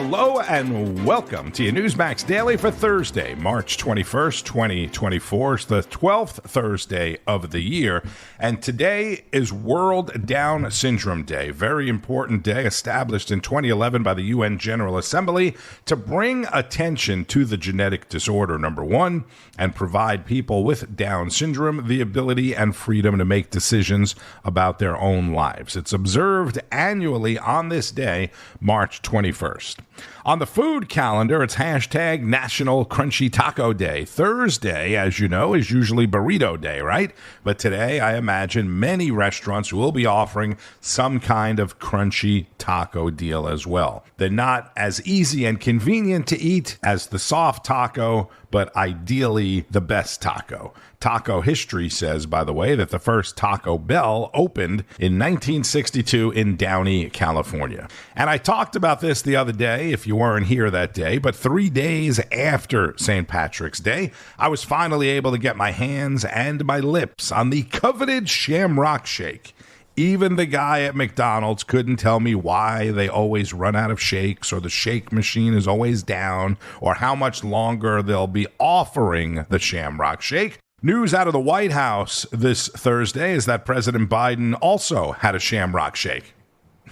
Hello and welcome to your Newsmax Daily for Thursday, March 21st, 2024. It's the 12th Thursday of the year, and today is World Down Syndrome Day. Very important day established in 2011 by the UN General Assembly to bring attention to the genetic disorder, number one, and provide people with Down syndrome the ability and freedom to make decisions about their own lives. It's observed annually on this day, March 21st. On the food calendar, it's hashtag National Crunchy Taco Day. Thursday, as you know, is usually Burrito Day, right? But today, I imagine many restaurants will be offering some kind of crunchy taco deal as well. They're not as easy and convenient to eat as the soft taco, but ideally the best taco. Taco history says, by the way, that the first Taco Bell opened in 1962 in Downey, California. And I talked about this the other day, if you weren't here that day, but 3 days after St. Patrick's Day, I was finally able to get my hands and my lips on the coveted Shamrock Shake. Even the guy at McDonald's couldn't tell me why they always run out of shakes, or the shake machine is always down, or how much longer they'll be offering the Shamrock Shake. News out of the White House this Thursday is that President Biden also had a Shamrock Shake.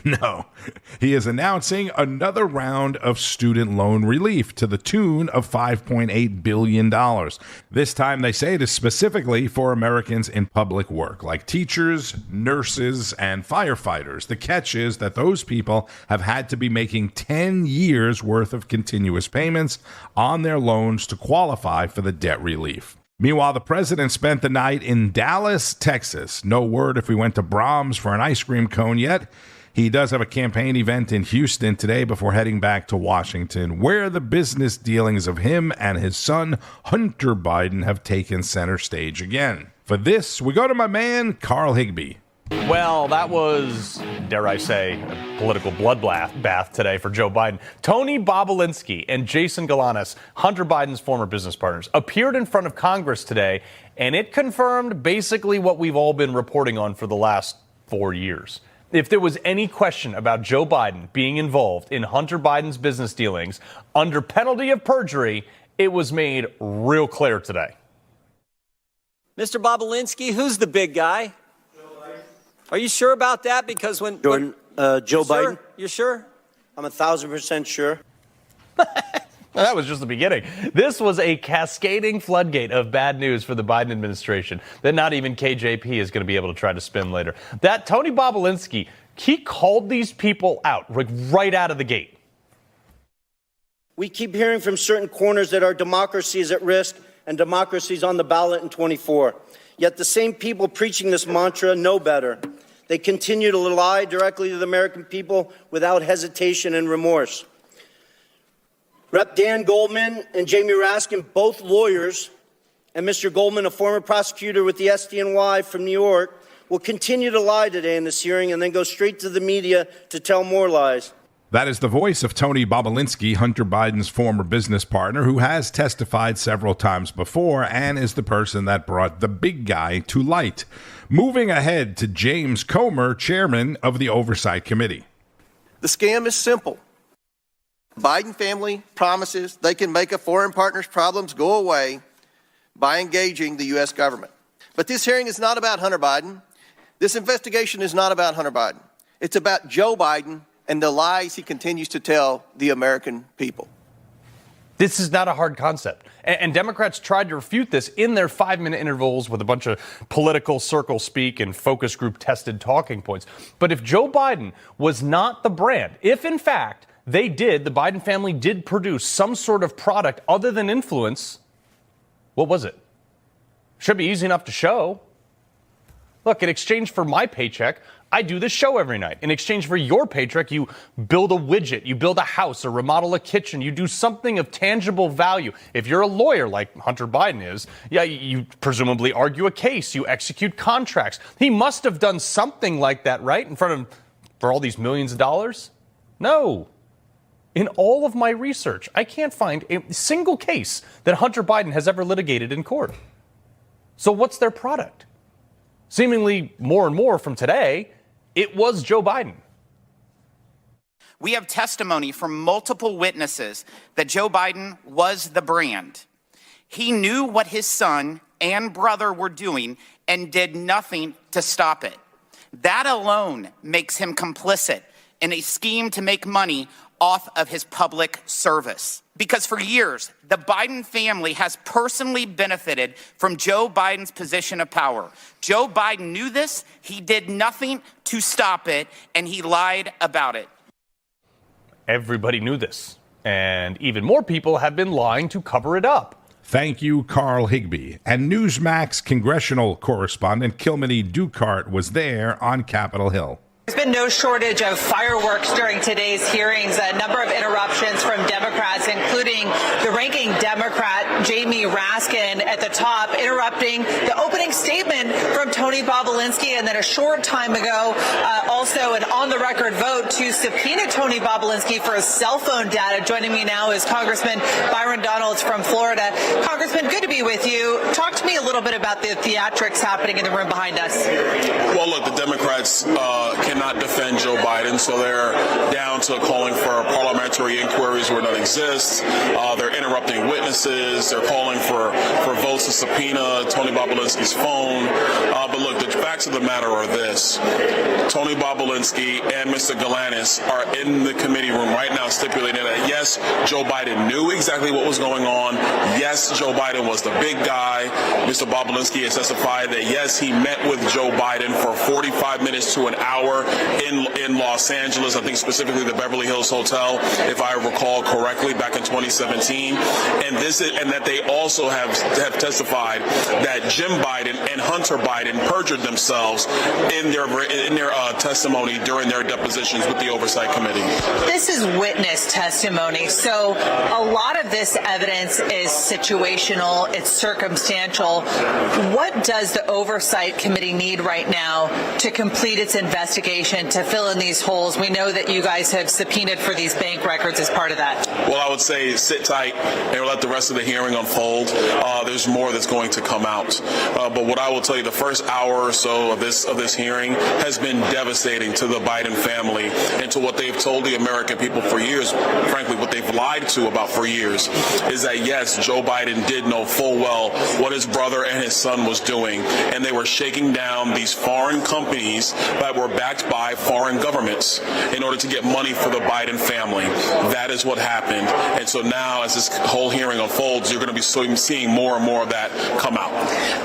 No, he is announcing another round of student loan relief to the tune of $5.8 billion. This time they say it is specifically for Americans in public work, like teachers, nurses, and firefighters. The catch is that those people have had to be making 10 years worth of continuous payments on their loans to qualify for the debt relief. Meanwhile, the president spent the night in Dallas, Texas. No word if we went to Brahms for an ice cream cone yet. He does have a campaign event in Houston today before heading back to Washington, where the business dealings of him and his son, Hunter Biden, have taken center stage again. For this, we go to my man, Carl Higbie. Well, that was, dare I say, a political bloodbath today for Joe Biden. Tony Bobulinski and Jason Galanis, Hunter Biden's former business partners, appeared in front of Congress today, and it confirmed basically what we've all been reporting on for the last 4 years. If there was any question about Joe Biden being involved in Hunter Biden's business dealings under penalty of perjury, it was made real clear today. Mr. Bobulinski, who's the big guy? Are you sure about that? Because when Jordan, Joe Biden. Sure? You sure? I'm 1,000% sure. That was just the beginning. This was a cascading floodgate of bad news for the Biden administration that not even KJP is going to be able to try to spin later. That Tony Bobulinski, he called these people out right out of the gate. We keep hearing from certain corners that our democracy is at risk and democracy is on the ballot in 24. Yet the same people preaching this mantra know better. They continue to lie directly to the American people without hesitation and remorse. Rep. Dan Goldman and Jamie Raskin, both lawyers, and Mr. Goldman, a former prosecutor with the SDNY from New York, will continue to lie today in this hearing and then go straight to the media to tell more lies. That is the voice of Tony Bobulinski, Hunter Biden's former business partner, who has testified several times before and is the person that brought the big guy to light. Moving ahead to James Comer, chairman of the Oversight Committee. The scam is simple. The Biden family promises they can make a foreign partner's problems go away by engaging the U.S. government. But this hearing is not about Hunter Biden. This investigation is not about Hunter Biden. It's about Joe Biden and the lies he continues to tell the American people. This is not a hard concept. And Democrats tried to refute this in their 5-minute intervals with a bunch of political circle speak and focus group tested talking points. But if Joe Biden was not the brand, if in fact the Biden family did produce some sort of product other than influence, what was it? Should be easy enough to show. Look, in exchange for my paycheck, I do this show every night. In exchange for your paycheck, you build a widget, you build a house or remodel a kitchen, you do something of tangible value. If you're a lawyer like Hunter Biden is, you presumably argue a case, you execute contracts. He must have done something like that, right? In front of, for all these millions of dollars? No. In all of my research, I can't find a single case that Hunter Biden has ever litigated in court. So what's their product? Seemingly more and more from today, it was Joe Biden. We have testimony from multiple witnesses that Joe Biden was the brand. He knew what his son and brother were doing and did nothing to stop it. That alone makes him complicit in a scheme to make money off of his public service. Because for years, the Biden family has personally benefited from Joe Biden's position of power. Joe Biden knew this, he did nothing to stop it, and he lied about it. Everybody knew this, and even more people have been lying to cover it up. Thank you, Carl Higbie. And Newsmax congressional correspondent Kilmany Dukart was there on Capitol Hill. There's been no shortage of fireworks during today's hearings, a number of interruptions from Democrats, including the ranking Democrat, Jamie Raskin, at the top, interrupting the opening statement from Tony Bobulinski, and then a short time ago, also an on-the-record vote to subpoena Tony Bobulinski for his cell phone data. Joining me now is Congressman Byron Donalds from Florida. Congressman, good to be with you. Talk to me a little bit about the theatrics happening in the room behind us. Well, look, the Democrats cannot defend Joe Biden, so they're down to calling for parliamentary inquiries where none exist. They're interrupting witnesses. They're calling for votes to subpoena Tony Bobulinski's phone. But look, the facts of the matter are this. Tony Bobulinski and Mr. Galanis are in the committee room right now stipulating that, yes, Joe Biden knew exactly what was going on. Yes, Joe Biden was the big guy. Mr. Bobulinski has testified that, yes, he met with Joe Biden for 45 minutes to an hour in Los Angeles, I think specifically the Beverly Hills Hotel, if I recall correctly, back in 2017. And that they also have testified that Jim Biden and Hunter Biden perjured themselves in their testimony during their depositions with the Oversight Committee. This is witness testimony, so a lot of this evidence is situational, it's circumstantial. What does the Oversight Committee need right now to complete its investigation, to fill in these holes? We know that you guys have subpoenaed for these bank records as part of that. Well, I would say sit tight and let the rest of the hearing unfold. There's more that's going to come out. But what I will tell you, the first hour or so of this hearing has been devastating to the Biden family and to what they've told the American people for years. Frankly, what they've lied to about for years is that, yes, Joe Biden did know full well what his brother and his son was doing, and they were shaking down these foreign companies that were backed by foreign governments in order to get money for the Biden family. That is what happened. And so now, as this whole hearing unfolds, you're going to be seeing more and more of that come out.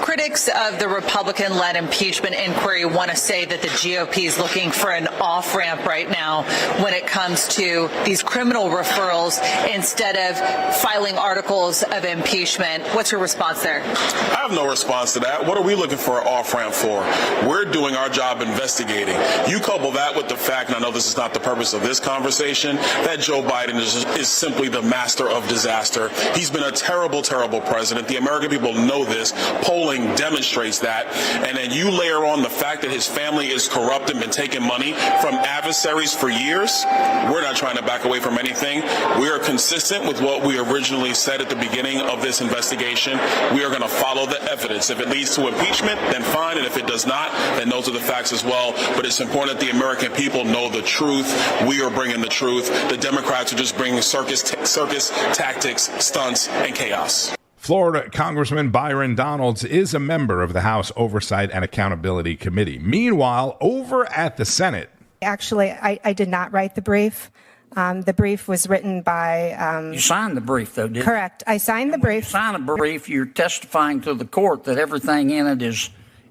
Critics of the Republican-led impeachment inquiry want to say that the GOP is looking for an off-ramp right now when it comes to these criminal referrals instead of filing articles of impeachment. What's your response there? I have no response to that. What are we looking for an off-ramp for? We're doing our job investigating. You couple that with the fact, and I know this is not the purpose of this conversation, that Joe Biden is simply the master of disaster. He's been a terrible, terrible president. The American people know this. Polling demonstrates that. And then you layer on the fact that his family is corrupt and been taking money from adversaries for years. We're not trying to back away from anything. We are consistent with what we originally said at the beginning of this investigation. We are going to follow the evidence. If it leads to impeachment, then fine. And if it does not, then those are the facts as well. But it's important that the American people know the truth. We are bringing the truth. The Democrats are just bringing circus tactics, stunts, and chaos. Florida Congressman Byron Donalds is a member of the House Oversight and Accountability Committee. Meanwhile, over at the Senate. Actually, I did not write the brief. The brief was written by... You signed the brief, though, didn't you? Correct. I signed the brief. When you sign a brief, you're testifying to the court that everything in it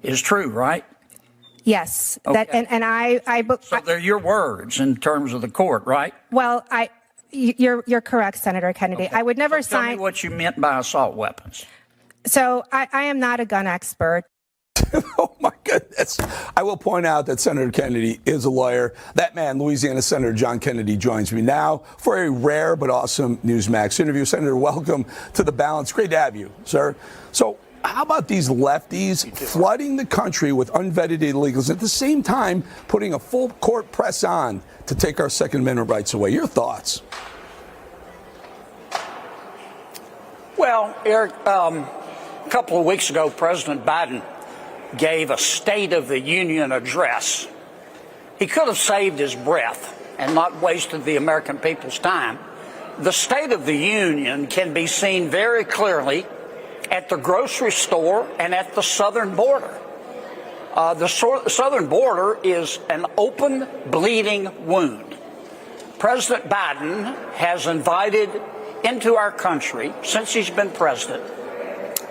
is true, right? Yes. Okay. So they're your words in terms of the court, right? Well, you're correct, Senator Kennedy. Okay. I would never sign... Tell me what you meant by assault weapons. So I am not a gun expert. Oh, my goodness. I will point out that Senator Kennedy is a lawyer. That man, Louisiana Senator John Kennedy, joins me now for a rare but awesome Newsmax interview. Senator, welcome to The Balance. Great to have you, sir. So how about these lefties flooding the country with unvetted illegals, at the same time putting a full court press on to take our Second Amendment rights away? Your thoughts? Well, Eric, a couple of weeks ago, President Biden gave a State of the Union address. He could have saved his breath and not wasted the American people's time. The State of the Union can be seen very clearly at the grocery store and at the southern border. The southern border is an open, bleeding wound. President Biden has invited into our country, since he's been president,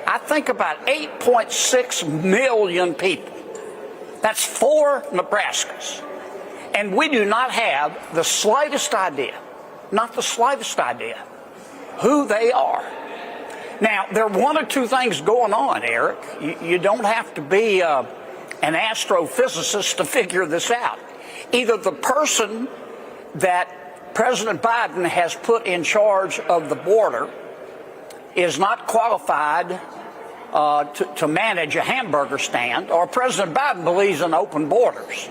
I think about 8.6 million people. That's 4 Nebraskas. And we do not have the slightest idea, not the slightest idea, who they are. Now, there are one or two things going on, Eric. You don't have to be an astrophysicist to figure this out. Either the person that President Biden has put in charge of the border is not qualified to manage a hamburger stand, or President Biden believes in open borders.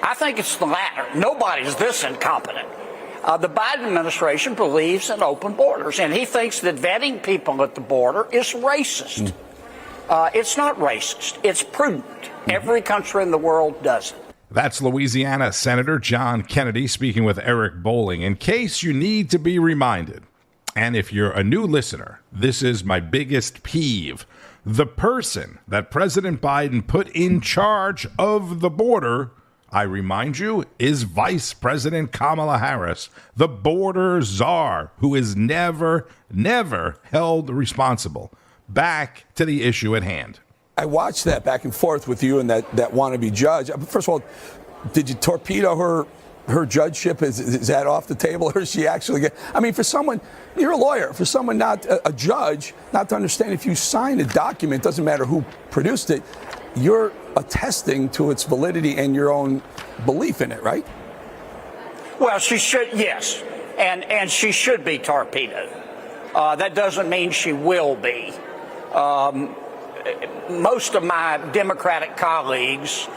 I think it's the latter. Nobody's this incompetent. The Biden administration believes in open borders, and he thinks that vetting people at the border is racist. It's not racist. It's prudent. Every country in the world does it. That's Louisiana Senator John Kennedy speaking with Eric Bolling. In case you need to be reminded, and if you're a new listener, this is my biggest peeve. The person that President Biden put in charge of the border, I remind you, is Vice President Kamala Harris, the border czar, who is never held responsible. Back to the issue at hand. I watched that back and forth with you and that wannabe judge. First of all, did you torpedo her judgeship? Is that off the table, or is she actually I mean, for someone, you're a lawyer, for someone not a judge, not to understand if you sign a document, doesn't matter who produced it, you're attesting to its validity and your own belief in it, right? Well, she should, yes, and she should be torpedoed. That doesn't mean she will be. Most of my Democratic colleagues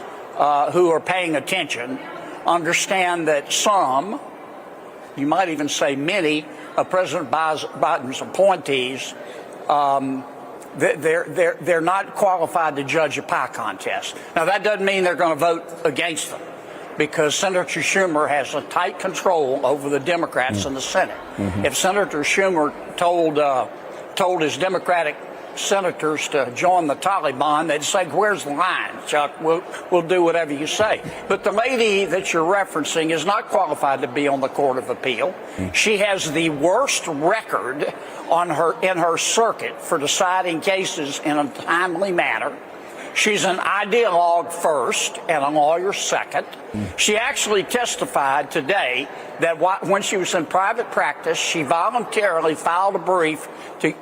who are paying attention understand that some, you might even say many, of President Biden's appointees, they're not qualified to judge a pie contest. Now, that doesn't mean they're going to vote against them, because Senator Schumer has a tight control over the Democrats in the Senate. If Senator Schumer told his Democratic senators to join the Taliban, they'd say, "Where's the line, Chuck? We'll do whatever you say." But the lady that you're referencing is not qualified to be on the Court of Appeal. She has the worst record in her circuit for deciding cases in a timely manner. She's an ideologue first and a lawyer second. She actually testified today that when she was in private practice, she voluntarily filed a brief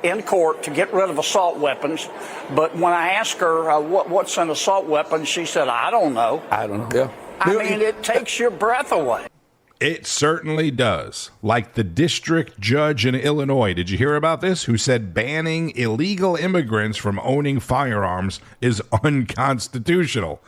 in court to get rid of assault weapons. But when I asked her what's an assault weapon, she said, "I don't know." I don't know. Yeah. I mean, it takes your breath away. It certainly does. Like the district judge in Illinois, did you hear about this? Who said banning illegal immigrants from owning firearms is unconstitutional.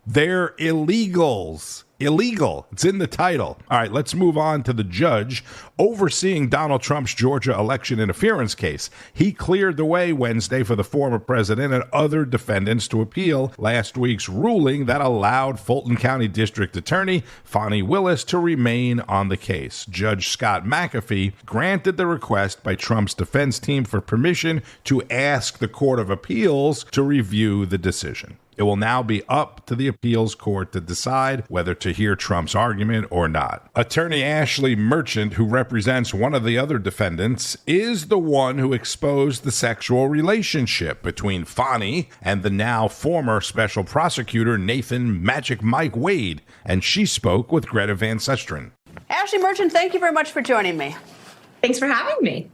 They're illegals. Illegal. It's in the title. All right, let's move on to the judge overseeing Donald Trump's Georgia election interference case. He cleared the way Wednesday for the former president and other defendants to appeal last week's ruling that allowed Fulton County District Attorney Fani Willis to remain on the case. Judge Scott McAfee granted the request by Trump's defense team for permission to ask the Court of Appeals to review the decision. It will now be up to the appeals court to decide whether to hear Trump's argument or not. Attorney Ashleigh Merchant, who represents one of the other defendants, is the one who exposed the sexual relationship between Fani and the now former special prosecutor Nathan Magic Mike Wade, and she spoke with Greta Van Susteren. Ashleigh Merchant, thank you very much for joining me. Thanks for having me.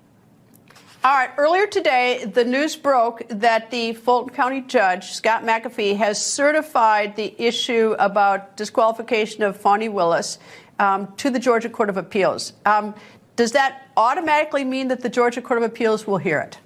All right, earlier today, the news broke that the Fulton County judge, Scott McAfee, has certified the issue about disqualification of Fani Willis to the Georgia Court of Appeals. Does that automatically mean that the Georgia Court of Appeals will hear it?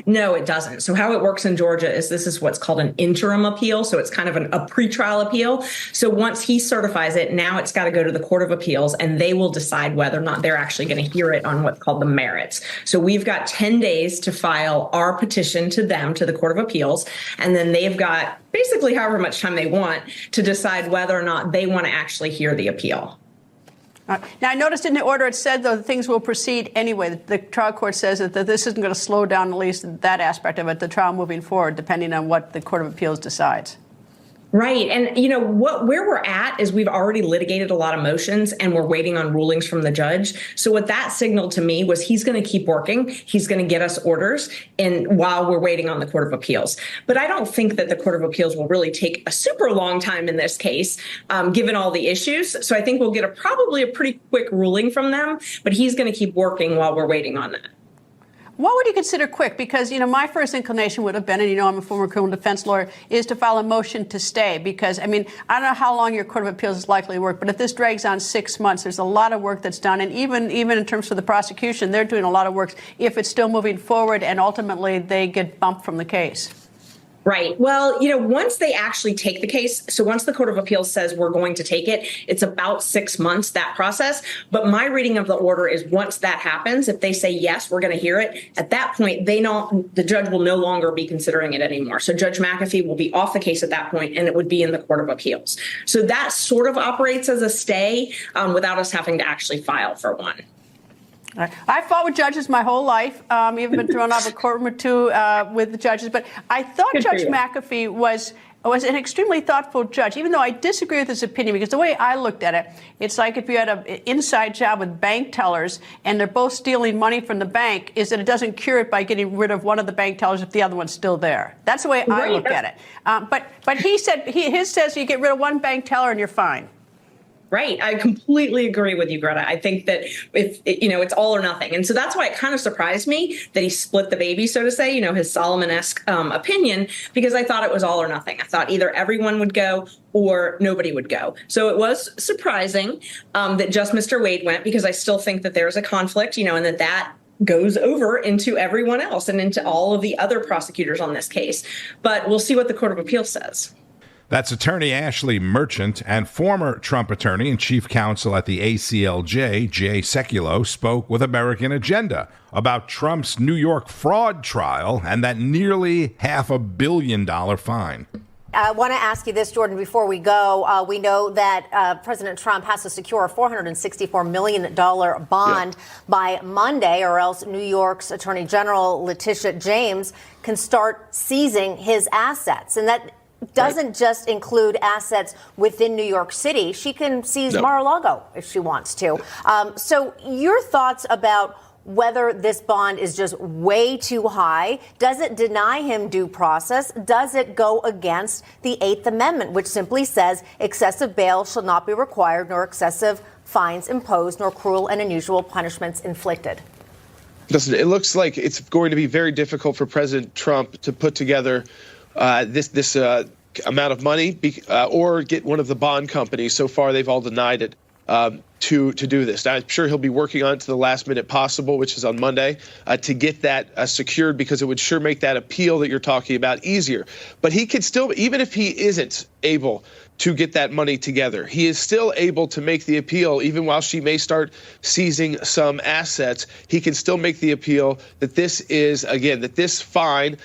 No, it doesn't. So how it works in Georgia is this is what's called an interim appeal. So it's kind of a pretrial appeal. So once he certifies it, now it's got to go to the Court of Appeals, and they will decide whether or not they're actually going to hear it on what's called the merits. So we've got 10 days to file our petition to them, to the Court of Appeals, and then they've got basically however much time they want to decide whether or not they want to actually hear the appeal. Now, I noticed in the order it said, though, that things will proceed anyway. The trial court says that this isn't going to slow down, at least that aspect of it, the trial moving forward, depending on what the Court of Appeals decides. Right. And, where we're at is we've already litigated a lot of motions and we're waiting on rulings from the judge. So what that signaled to me was he's going to keep working. He's going to get us orders while we're waiting on the Court of Appeals. But I don't think that the Court of Appeals will really take a super long time in this case, given all the issues. So I think we'll get probably a pretty quick ruling from them. But he's going to keep working while we're waiting on that. What would you consider quick? Because, my first inclination would have been, and I'm a former criminal defense lawyer, is to file a motion to stay. Because, I don't know how long your Court of Appeals is likely to work, but if this drags on 6 months, there's a lot of work that's done. And even in terms of the prosecution, they're doing a lot of work if it's still moving forward and ultimately they get bumped from the case. Right. Well, once they actually take the case, so once the Court of Appeals says we're going to take it, it's about 6 months, that process. But my reading of the order is once that happens, if they say, yes, we're going to hear it, at that point, the judge will no longer be considering it anymore. So Judge McAfee will be off the case at that point, and it would be in the Court of Appeals. So that sort of operates as a stay without us having to actually file for one. I fought with judges my whole life, even been thrown out of a courtroom or two with the judges. But I thought Judge McAfee was an extremely thoughtful judge, even though I disagree with his opinion, because the way I looked at it, it's like if you had an inside job with bank tellers and they're both stealing money from the bank, is that it doesn't cure it by getting rid of one of the bank tellers if the other one's still there. That's the way I look at it. But he said, his says you get rid of one bank teller and you're fine. Right. I completely agree with you, Greta. I think that it's all or nothing. And so that's why it kind of surprised me that he split the baby, so to say, his Solomon-esque opinion, because I thought it was all or nothing. I thought either everyone would go or nobody would go. So it was surprising that just Mr. Wade went, because I still think that there's a conflict, and that goes over into everyone else and into all of the other prosecutors on this case. But we'll see what the Court of Appeals says. That's attorney Ashleigh Merchant, and former Trump attorney and chief counsel at the ACLJ, Jay Sekulow, spoke with American Agenda about Trump's New York fraud trial and that nearly $500 million fine. I want to ask you this, Jordan, before we go. We know that President Trump has to secure a $464 million bond by Monday, or else New York's Attorney General Letitia James can start seizing his assets. And that doesn't just include assets within New York City. She can seize Mar-a-Lago if she wants to. So your thoughts about whether this bond is just way too high? Does it deny him due process? Does it go against the Eighth Amendment, which simply says excessive bail shall not be required, nor excessive fines imposed, nor cruel and unusual punishments inflicted? Listen, it looks like it's going to be very difficult for President Trump to put together this amount of money or get one of the bond companies. So far, they've all denied it to do this. Now, I'm sure he'll be working on it to the last minute possible, which is on Monday, to get that secured, because it would sure make that appeal that you're talking about easier. But he could still, even if he isn't able to get that money together, he is still able to make the appeal. Even while she may start seizing some assets, he can still make the appeal that this is, again, that this fine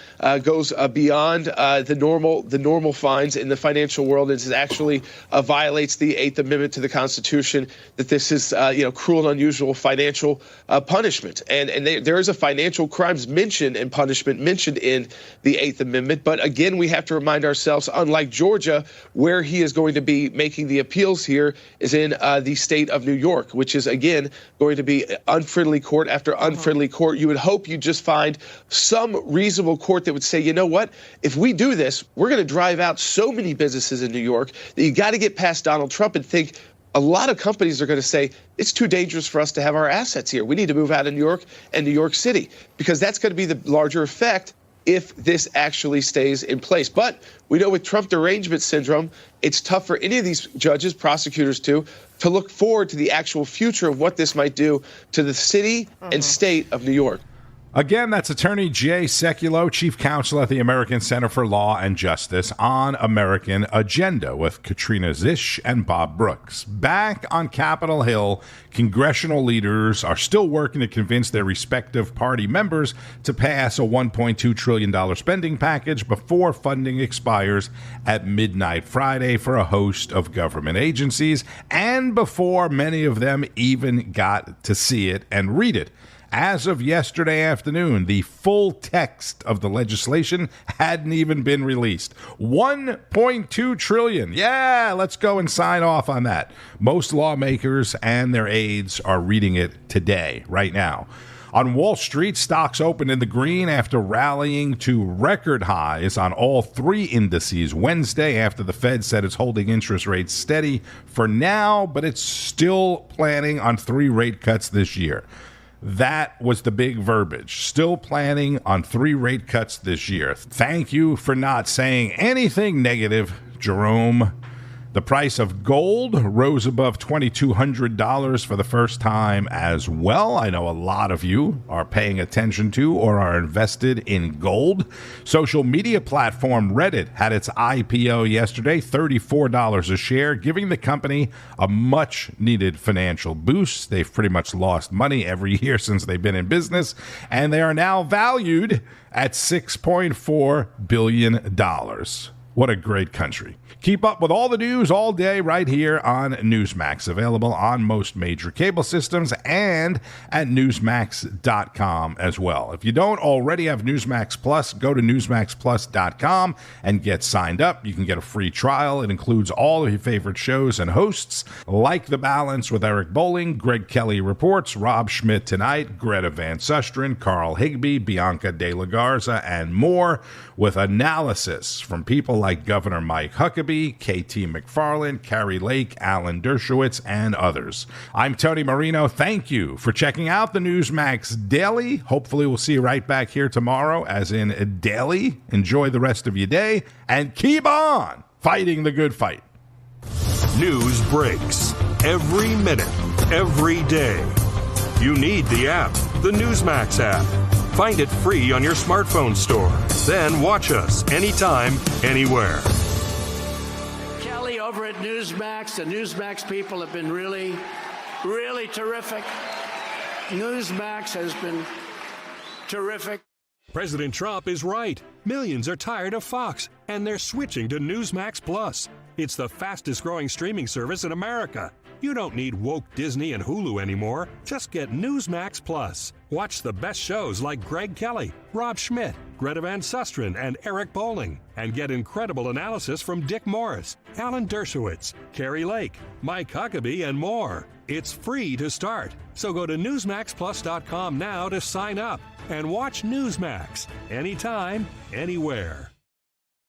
goes beyond the normal fines in the financial world. It actually violates the Eighth Amendment to the Constitution, that this is cruel and unusual financial punishment. And there is a financial crimes mentioned and punishment mentioned in the Eighth Amendment. But again, we have to remind ourselves, unlike Georgia, where he is going to be making the appeals here is in the state of New York, which is, again, going to be unfriendly court after unfriendly court. You would hope you just find some reasonable court that would say, you know what, if we do this, we're going to drive out so many businesses in New York that you got to get past Donald Trump and think a lot of companies are going to say it's too dangerous for us to have our assets here. We need to move out of New York and New York City, because that's going to be the larger effect if this actually stays in place. But we know with Trump derangement syndrome, it's tough for any of these judges, prosecutors to look forward to the actual future of what this might do to the city and state of New York. Again, that's attorney Jay Sekulow, chief counsel at the American Center for Law and Justice, on American Agenda with Katrina Zisch and Bob Brooks. Back on Capitol Hill, congressional leaders are still working to convince their respective party members to pass a $1.2 trillion spending package before funding expires at midnight Friday for a host of government agencies, and before many of them even got to see it and read it. As of yesterday afternoon, the full text of the legislation hadn't even been released. $1.2 trillion. Yeah, let's go and sign off on that. Most lawmakers and their aides are reading it today, right now. On Wall Street, stocks opened in the green after rallying to record highs on all three indices Wednesday after the Fed said it's holding interest rates steady for now, but it's still planning on 3 rate cuts this year. That was the big verbiage. Still planning on 3 rate cuts this year. Thank you for not saying anything negative, Jerome. The price of gold rose above $2,200 for the first time as well. I know a lot of you are paying attention to or are invested in gold. Social media platform Reddit had its IPO yesterday, $34 a share, giving the company a much-needed financial boost. They've pretty much lost money every year since they've been in business, and they are now valued at $6.4 billion. What a great country. Keep up with all the news all day right here on Newsmax, available on most major cable systems and at newsmax.com as well. If you don't already have Newsmax Plus, go to newsmaxplus.com and get signed up. You can get a free trial. It includes all of your favorite shows and hosts like The Balance with Eric Bolling, Greg Kelly Reports, Rob Schmidt Tonight, Greta Van Susteren, Carl Higbie, Bianca De La Garza, and more, with analysis from people like Governor Mike Huckabee, KT McFarland, Carrie Lake, Alan Dershowitz, and others. I'm Tony Marino. Thank you for checking out the Newsmax Daily. Hopefully we'll see you right back here tomorrow, as in daily. Enjoy the rest of your day, and keep on fighting the good fight. News breaks every minute, every day. You need the app, the Newsmax app. Find it free on your smartphone store. Then watch us anytime, anywhere. Kelly over at Newsmax, the Newsmax people have been really, really terrific. Newsmax has been terrific. President Trump is right. Millions are tired of Fox, and they're switching to Newsmax Plus. It's the fastest growing streaming service in America. You don't need woke Disney and Hulu anymore. Just get Newsmax Plus. Watch the best shows like Greg Kelly, Rob Schmidt, Greta Van Susteren, and Eric Bolling. And get incredible analysis from Dick Morris, Alan Dershowitz, Carrie Lake, Mike Huckabee, and more. It's free to start. So go to NewsmaxPlus.com now to sign up and watch Newsmax anytime, anywhere.